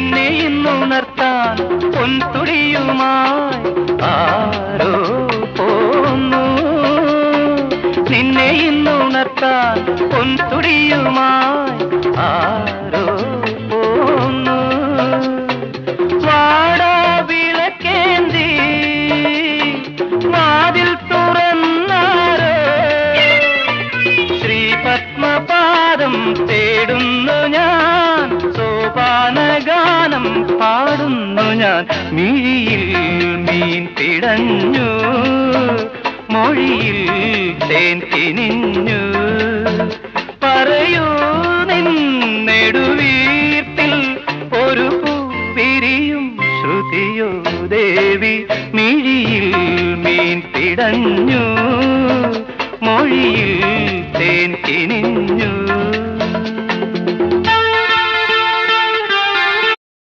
നിന്നെ ഇന്നുണർത്താൻ പൊൻതുടിയുമായി ആരോ പോന്നു. നിന്നെ ഇന്നുണർത്താൻ പൊൻതുടിയുമായി ആരോ പോന്നു. വാടാ വിളക്കേന്തി വാതിൽ തുറന്നാരോ ശ്രീപത്മപാദം തേടുന്നു ഞാൻ, സോപാനഗാനം പാടുന്നു ഞാൻ. മിഴിയിൽ മീൻ പിടഞ്ഞു, മൊഴിയിൽ തേൻ കിനിഞ്ഞു. പറയൂ നിന്നെടുവീർപ്പിൽ ഒരു പൂവിരിയും ശ്രുതിയോ ദേവി. മിഴിയിൽ മീൻ പിടഞ്ഞു, മൊഴിയിൽ തേൻ കിനിഞ്ഞു.